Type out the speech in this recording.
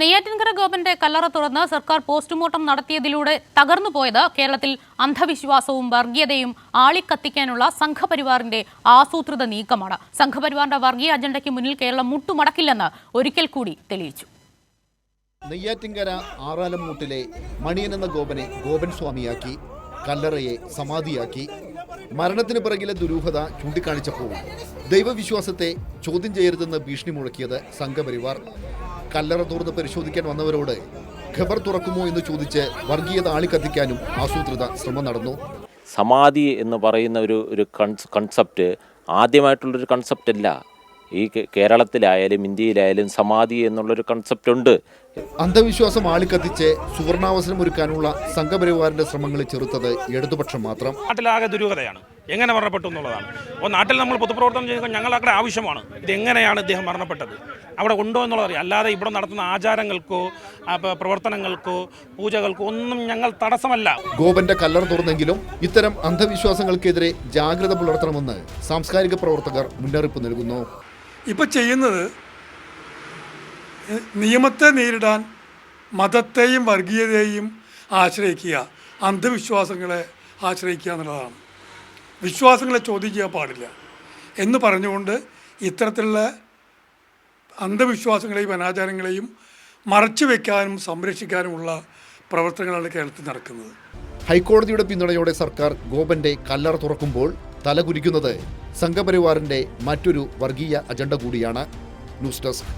നെയ്യാറ്റിൻകര ഗോപന്റെ കല്ലറ തുറന്ന് സർക്കാർ പോസ്റ്റ്മോർട്ടം നടത്തിയതിലൂടെ തകർന്നുപോയത് കേരളത്തിൽ അന്ധവിശ്വാസവും വർഗീയതയും ആളിക്കത്തിക്കാനുള്ള സംഘപരിവാറിന്റെ ആസൂത്രിത നീക്കമാണ്. സംഘപരിവാറിന്റെ വർഗീയ അജണ്ടയ്ക്ക് മുന്നിൽ കേരളം മുട്ടുമടക്കില്ലെന്ന് ഒരിക്കൽ കൂടി തെളിയിച്ചു. നെയ്യാറ്റിൻകര ആറാലമ്മൂട്ടിലെ മണിയൻ എന്ന ഗോപനെ ഗോപൻ സ്വാമിയാക്കി, കല്ലറയെ സമാധിയാക്കി. മരണത്തിന് പിറകിലെ ദുരൂഹത ചൂണ്ടിക്കാണിച്ചപ്പോൾ ദൈവവിശ്വാസത്തെ ചോദ്യം ചെയ്യരുതെന്ന് ഭീഷണി മുഴക്കിയത് സംഘപരിവാർ. കല്ലറ തുറന്ന് പരിശോധിക്കാൻ വന്നവരോട് ഖബർ തുറക്കുമോ എന്ന് ചോദിച്ച് വർഗീയത ആളിക്കത്തിക്കാനും ആസൂത്രിത ശ്രമം നടന്നു. സമാധി എന്ന് പറയുന്ന ഒരു കൺസെപ്റ്റ് ആദ്യമായിട്ടുള്ളൊരു കൺസെപ്റ്റ് അല്ല. ഈ കേരളത്തിലായാലും ഇന്ത്യയിലായാലും സമാധി എന്നുള്ളൊരു കൺസെപ്റ്റ് ഉണ്ട്. അന്ധവിശ്വാസം ആളിക്കത്തിച്ച് സുവർണാവസരം ഒരുക്കാനുള്ള സംഘപരിവാറിന്റെ ശ്രമങ്ങളെ ചെറുത്തത് ഇടതുപക്ഷം മാത്രം. നാട്ടിലാകെ ദുരൂഹതയാണ്, എങ്ങനെ മരണപ്പെട്ടു എന്നുള്ളതാണ്. അപ്പോൾ നാട്ടിൽ നമ്മൾ പൊതുപ്രവർത്തനം ചെയ്യുമ്പോൾ ഞങ്ങളുടെ ആവശ്യമാണ് ഇതെങ്ങനെയാണ് ഇദ്ദേഹം മരണപ്പെട്ടത്, അവിടെ ഉണ്ടോ എന്നുള്ളതറിയാം. അല്ലാതെ ഇവിടെ നടത്തുന്ന ആചാരങ്ങൾക്കോ പ്രവർത്തനങ്ങൾക്കോ പൂജകൾക്കോ ഒന്നും ഞങ്ങൾ തടസ്സമല്ല. ഗോപന്റെ കല്ലറ തുറന്നെങ്കിലും ഇത്തരം അന്ധവിശ്വാസങ്ങൾക്കെതിരെ ജാഗ്രത പുലർത്തണമെന്ന് സാംസ്കാരിക പ്രവർത്തകർ മുന്നറിയിപ്പ് നൽകുന്നു. ഇപ്പോൾ ചെയ്യുന്നത് നിയമത്തെ നേരിടാൻ മതത്തെയും വർഗീയതയെയും ആശ്രയിക്കുക, അന്ധവിശ്വാസങ്ങളെ ആശ്രയിക്കുക എന്നുള്ളതാണ്. വിശ്വാസങ്ങളെ ചോദ്യം ചെയ്യാൻ പാടില്ല എന്ന് പറഞ്ഞുകൊണ്ട് ഇത്തരത്തിലുള്ള അന്ധവിശ്വാസങ്ങളെയും അനാചാരങ്ങളെയും മറച്ചു വയ്ക്കാനും സംരക്ഷിക്കാനുമുള്ള പ്രവർത്തനങ്ങളാണ് കേരളത്തിൽ നടക്കുന്നത്. ഹൈക്കോടതിയുടെ പിന്തുണയോടെ സർക്കാർ ഗോപന്റെ കല്ലറ തുറക്കുമ്പോൾ തലകുനിക്കുന്നത് സംഘപരിവാറിന്റെ മറ്റൊരു വർഗീയ അജണ്ട കൂടിയാണ്. News desk.